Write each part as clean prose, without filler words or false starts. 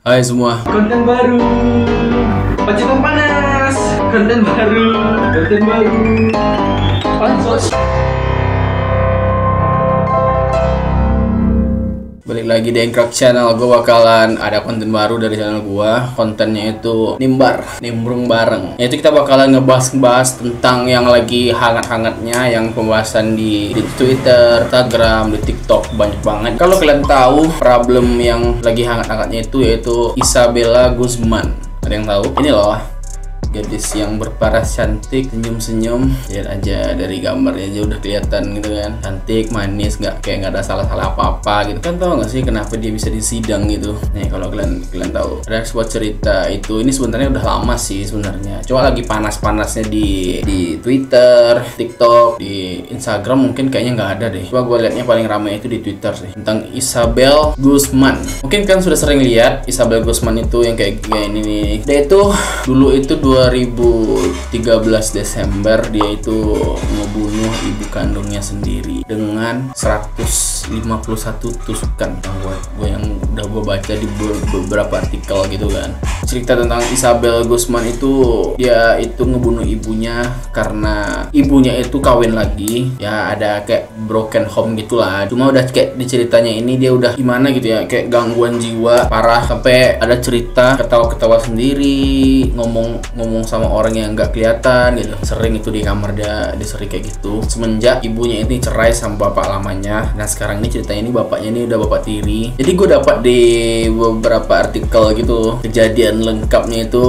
Hai semua. Konten baru, pacitan panas, konten baru, pansos. Balik lagi di Engkrak Channel. Gue bakalan ada konten baru dari channel gue. Kontennya itu nimbrung bareng. Yaitu kita bakalan ngebahas tentang yang lagi hangat-hangatnya, yang pembahasan di Twitter, Instagram, di TikTok banyak banget. Kalau kalian tahu problem yang lagi hangat-hangatnya itu yaitu Isabella Guzman. Ada yang tahu? Ini loh, gadis yang berparas cantik, senyum-senyum. Lihat aja dari gambarnya aja udah kelihatan gitu kan, cantik, manis, nggak ada salah-salah apa-apa gitu kan. Tahu nggak sih kenapa dia bisa disidang gitu? Nih kalau kalian tahu, ada sebuah cerita itu. Ini sebenarnya udah lama sih sebenarnya, cuma lagi panas-panasnya di Twitter, TikTok, di Instagram mungkin kayaknya nggak ada deh. Coba gue liatnya paling ramai itu di Twitter sih, tentang Isabel Guzman. Mungkin kan sudah sering lihat Isabel Guzman itu yang kayak ini nih. Dia itu dulu itu 2013 Desember dia itu ngebunuh ibu kandungnya sendiri dengan 151 tusukan. Yang udah gue baca di beberapa artikel gitu kan. Cerita tentang Isabel Guzman itu, dia itu ngebunuh ibunya karena ibunya itu kawin lagi. Ya ada kayak broken home gitulah. Cuma udah kayak di ceritanya ini dia udah gimana gitu ya, kayak gangguan jiwa parah, sampai ada cerita ketawa-ketawa sendiri, ngomong sama orang yang nggak kelihatan gitu. Sering itu di kamar dia sering kayak gitu. Semenjak ibunya ini cerai sama bapak lamanya. Nah sekarang ini ceritanya ini bapaknya ini udah bapak tiri. Jadi gue dapat di beberapa artikel gitu kejadian lengkapnya itu.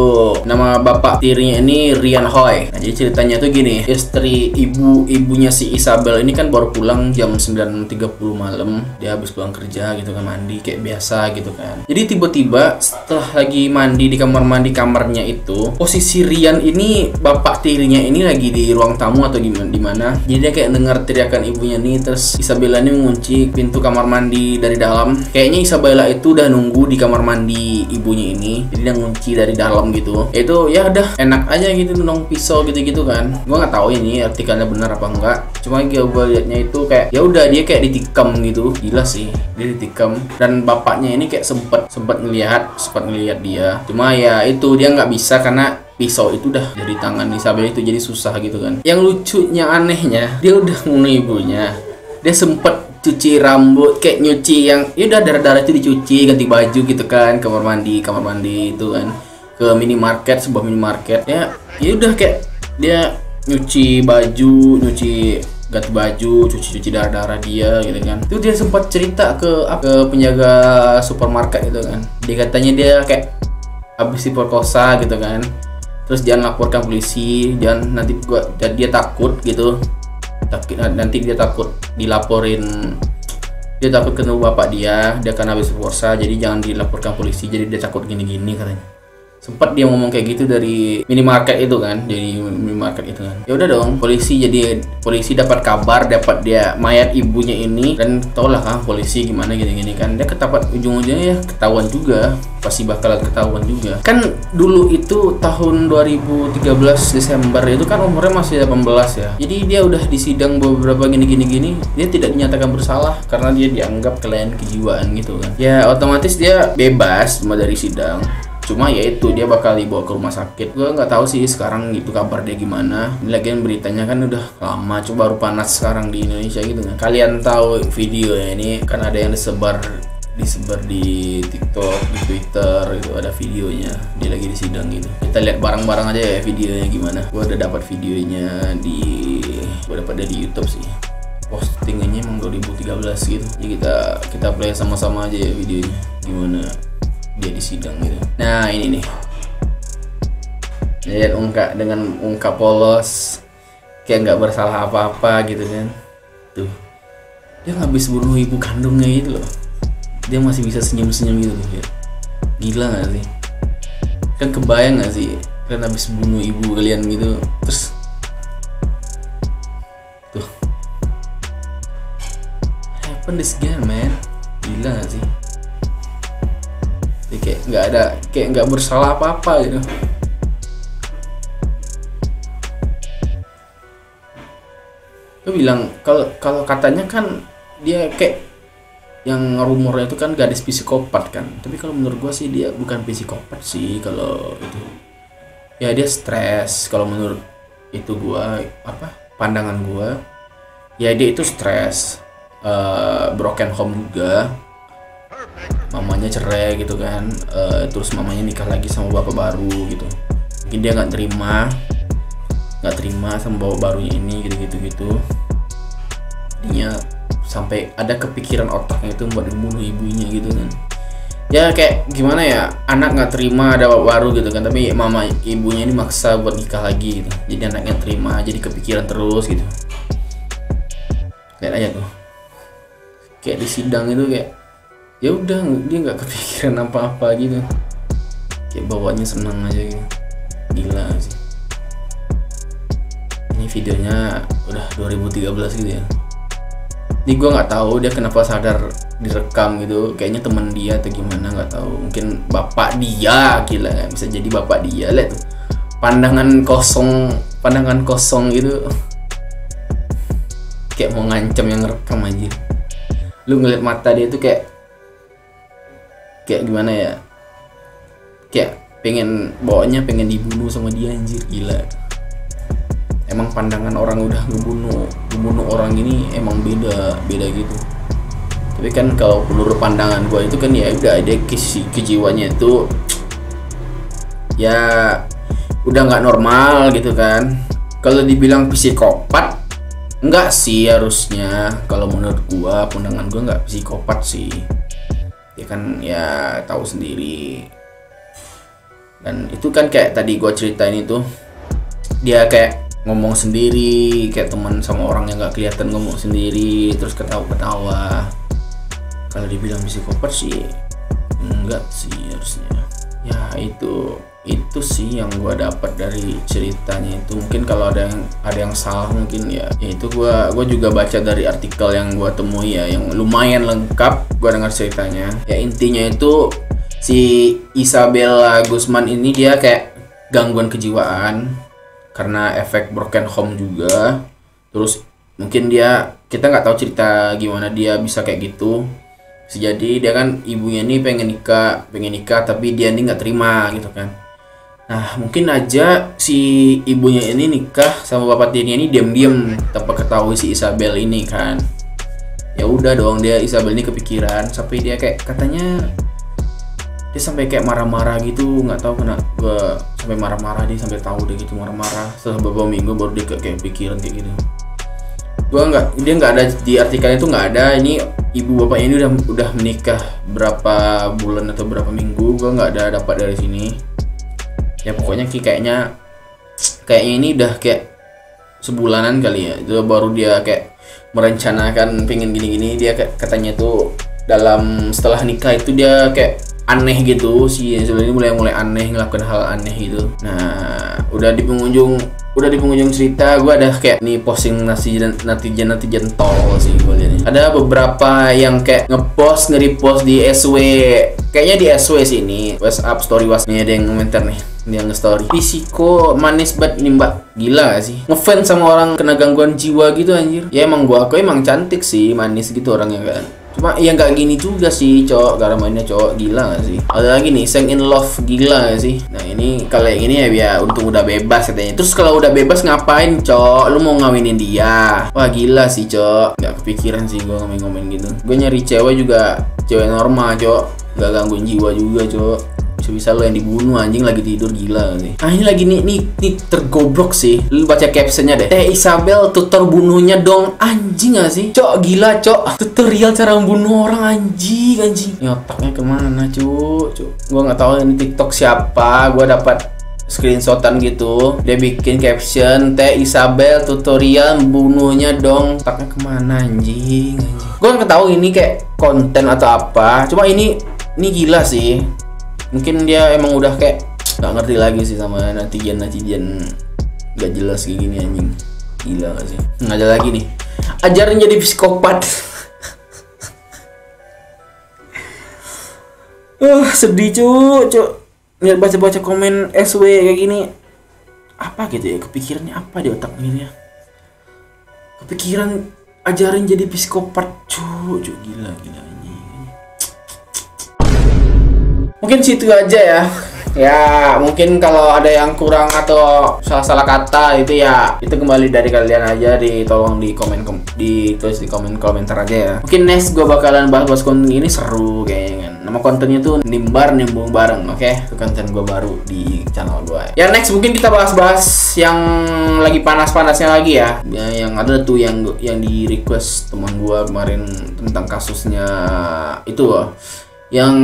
Nama bapak tirinya ini Rian Hoy. Nah jadi ceritanya tuh gini, istri ibunya si Isabel ini kan baru pulang jam 9.30 malam. Dia habis pulang kerja gitu kan, mandi kayak biasa gitu kan. Jadi tiba-tiba setelah lagi mandi di kamar mandi kamarnya itu, posisi Rian ini bapak tirinya ini lagi di ruang tamu atau di mana. Jadi dia kayak dengar teriakan ibunya nih, terus Isabella ini mengunci pintu kamar mandi dari dalam. Kayaknya Isabella itu udah nunggu di kamar mandi ibunya ini, jadi dia ngunci dari dalam gitu. Itu ya udah enak aja gitu, nong pisau gitu kan. Gua nggak tahu ini artikelnya benar apa enggak. Cuma gue liatnya itu kayak ya udah dia kayak ditikam gitu. Gila sih, dia ditikam. Dan bapaknya ini kayak sempat ngelihat dia. Cuma ya itu dia nggak bisa karena pisau itu udah dari tangan Isabel itu, jadi susah gitu kan. Yang lucunya, anehnya, dia udah bunuh ibunya. Dia sempet cuci rambut, kayak nyuci yang ya udah darah-darah itu dicuci, ganti baju gitu kan, kamar mandi itu kan, ke sebuah minimarket. Ya udah kayak dia nyuci baju, ganti baju, cuci darah-darah dia gitu kan. Itu dia sempat cerita ke penjaga supermarket gitu kan. Dia katanya dia kayak habis diperkosa gitu kan. Terus jangan laporkan polisi, dia takut gitu. Nanti dia takut dilaporin, dia takut ketemu bapak dia kan habis diperkosa, jadi jangan dilaporkan polisi, jadi dia takut gini-gini katanya. Sempat dia ngomong kayak gitu dari minimarket itu kan, ya udah dong, polisi dapat kabar, dapat dia mayat ibunya ini, dan tau lah kan polisi gimana gini kan, dia ujung-ujungnya ya ketahuan juga, pasti bakalan ketahuan juga kan. Dulu itu tahun 2013 Desember itu kan umurnya masih 18 ya, jadi dia udah disidang beberapa gini, dia tidak dinyatakan bersalah karena dia dianggap kelainan kejiwaan gitu kan. Ya otomatis dia bebas dari sidang. Cuma ya itu, dia bakal dibawa ke rumah sakit. Gue nggak tahu sih sekarang gitu kabar dia gimana. Ini lagian beritanya kan udah lama, coba baru panas sekarang di Indonesia gitu kan. Kalian tahu video ya ini kan, ada yang disebar di TikTok, di Twitter itu ada videonya. Dia lagi disidang gitu. Kita lihat bareng-bareng aja ya videonya gimana. Gue udah dapat videonya gue dapat dari YouTube sih. Postingannya emang 2013 gitu. Jadi kita play sama-sama aja ya videonya gimana dia disidang gitu. Nah ini nih, lihat dengan muka polos, kayak nggak bersalah apa-apa gitu kan. Tuh, dia habis bunuh ibu kandungnya gitu loh, dia masih bisa senyum-senyum gitu loh ya. Gila nggak sih? Kan kebayang nggak sih, kan habis bunuh ibu kalian gitu, terus tuh, happen this again man. Gila nggak sih? Kayak nggak bersalah apa-apa gitu. Gue bilang kalau katanya kan dia kayak yang rumornya itu kan gadis psikopat kan, tapi kalau menurut gua sih dia bukan psikopat sih kalau itu. Ya dia stres kalau menurut itu gua, pandangan gua. Ya dia itu stres, broken home juga, mamanya cerai gitu kan, terus mamanya nikah lagi sama bapak baru gitu. Mungkin dia nggak terima sama bapak barunya ini gitu. Jadinya sampai ada kepikiran otaknya itu buat membunuh ibunya gitu kan. Ya kayak gimana ya, anak nggak terima ada bapak baru gitu kan, tapi mama ibunya ini maksa buat nikah lagi gitu. Jadi anaknya terima, jadi kepikiran terus gitu. Lihat aja tuh, kayak di sidang itu kayak ya udah dia nggak kepikiran apa-apa gitu, kayak bawanya senang aja gitu. Gila sih. Ini videonya udah 2013 gitu ya. Ini gue nggak tahu dia kenapa sadar direkam gitu, kayaknya teman dia atau gimana nggak tahu, mungkin bapak dia, gila kan, bisa jadi bapak dia. Lihat tuh, pandangan kosong gitu, kayak mau ngancam yang ngerekam aja. Lu ngeliat mata dia tuh kayak gimana ya, kayak bawanya pengen dibunuh sama dia anjir, gila. Emang pandangan orang udah ngebunuh orang ini emang beda gitu. Tapi kan kalau menurut pandangan gue itu kan ya udah ada kejiwaannya itu ya udah nggak normal gitu kan. Kalau dibilang psikopat enggak sih harusnya, kalau menurut gue, pandangan gue nggak psikopat sih. Ya kan ya tahu sendiri. Dan itu kan kayak tadi gue ceritain itu, dia kayak ngomong sendiri, kayak teman sama orang yang nggak kelihatan ngomong sendiri, terus ketawa-ketawa. Kalau dibilang psikopat sih enggak sih harusnya. Ya itu sih yang gue dapat dari ceritanya itu. Mungkin kalau ada yang salah mungkin ya itu gue juga baca dari artikel yang gue temui ya, yang lumayan lengkap gue dengar ceritanya. Ya intinya itu si Isabella Guzman ini dia kayak gangguan kejiwaan karena efek broken home juga. Terus mungkin kita nggak tahu cerita gimana dia bisa kayak gitu. Jadi dia kan ibunya ini pengen nikah tapi dia ini nggak terima gitu kan. Nah mungkin aja si ibunya ini nikah sama bapak tirinya ini diam-diam tanpa ketahui si Isabel ini kan. Ya udah dong, dia Isabel ini kepikiran sampai dia kayak katanya dia sampai kayak marah-marah gitu, nggak tahu kenapa gue sampai marah-marah, dia sampai tahu dia gitu marah-marah. Setelah beberapa minggu baru dia kayak pikiran kayak gitu. Dia nggak ada di artikelnya itu, nggak ada ini ibu bapaknya ini udah menikah berapa bulan atau berapa minggu, gue nggak ada dapat dari sini. Ya pokoknya kayaknya ini udah kayak sebulanan kali ya, itu baru dia kayak merencanakan pengen gini-gini. Dia katanya tuh setelah nikah itu dia kayak aneh gitu sih, sebenarnya mulai aneh, ngelakuin hal aneh gitu. Nah udah di penghujung cerita gue ada kayak nih posting netizen tol sih gue lihat. Ada beberapa yang kayak nge-repost di SW, kayaknya di SW sih ini, WhatsApp story nih ada yang komentar nih, dia nge-story Pisiko manis banget ini mbak, gila gak sih? Ngefans sama orang kena gangguan jiwa gitu anjir. Ya emang aku emang cantik sih, manis gitu orangnya kan. Cuma ya nggak gini juga sih cowok, cara mainnya cowok, gila gak sih? Ada lagi nih Sang in Love, gila gak sih? Nah ini kalau yang ini ya untung udah bebas katanya. Terus kalau udah bebas ngapain cowok? Lu mau ngawinin dia? Wah gila sih cowok, nggak kepikiran sih gue ngomong gitu. Gue nyari cewek juga cewek normal cowok, nggak gangguin jiwa juga cowok. Bisa lo yang dibunuh anjing lagi tidur, gila sih. Ah ini lagi nih tergoblok sih. Lu baca captionnya deh. Isabel tutor bunuhnya dong, anjing gak sih? Cok gila cok. Tutorial cara membunuh orang, anjing. Ini otaknya kemana cuk? Gua nggak tahu ini TikTok siapa. Gua dapat screenshotan gitu. Dia bikin caption Isabel tutorial membunuhnya dong. Otaknya kemana anjing. Gua nggak tahu ini kayak konten atau apa. Cuma ini gila sih. Mungkin dia emang udah kayak nggak ngerti lagi sih sama netizen nggak jelas kayak gini anjing, gila gak sih? Ada lagi nih, ajarin jadi psikopat. Sedih cuk. Lihat baca komen SW kayak gini, apa gitu ya, kepikirannya apa di otak ini ya? Kepikiran ajarin jadi psikopat cuk, gila anjing. Mungkin situ aja ya. Ya mungkin kalau ada yang kurang atau salah-salah kata itu ya itu kembali dari kalian aja, tolong ditulis di komentar aja ya. Mungkin next gue bakalan bahas konten ini seru kayaknya kan. Nama kontennya tuh nimbung bareng, oke? Itu konten gue baru di channel gue. Ya next mungkin kita bahas yang lagi panas-panasnya lagi ya. Yang ada tuh yang di request teman gue kemarin tentang kasusnya itu loh. Yang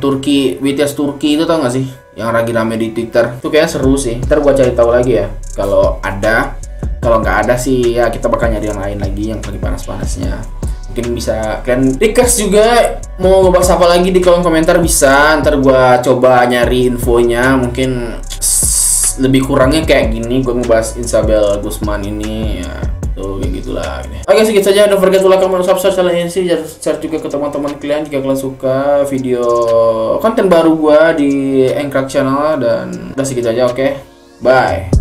Turki, BTS Turki itu tau gak sih? Yang lagi rame di Twitter. Itu kayaknya seru sih. Ntar gua cari tahu lagi ya. Kalau ada, kalau nggak ada sih ya kita bakal nyari yang lain lagi yang lagi panas-panasnya. Mungkin bisa kalian request juga mau ngebahas apa lagi di kolom komentar bisa. Ntar gua coba nyari infonya. Mungkin lebih kurangnya kayak gini. Gua ngebahas Isabel Guzman ini ya. Kayak gitulah. Oke, segitu saja. Don't forget to like, comment, subscribe, channel ini, share juga ke teman-teman kalian jika kalian suka video konten baru gua di Anchor Channel. Dan udah segitu aja, oke? Bye.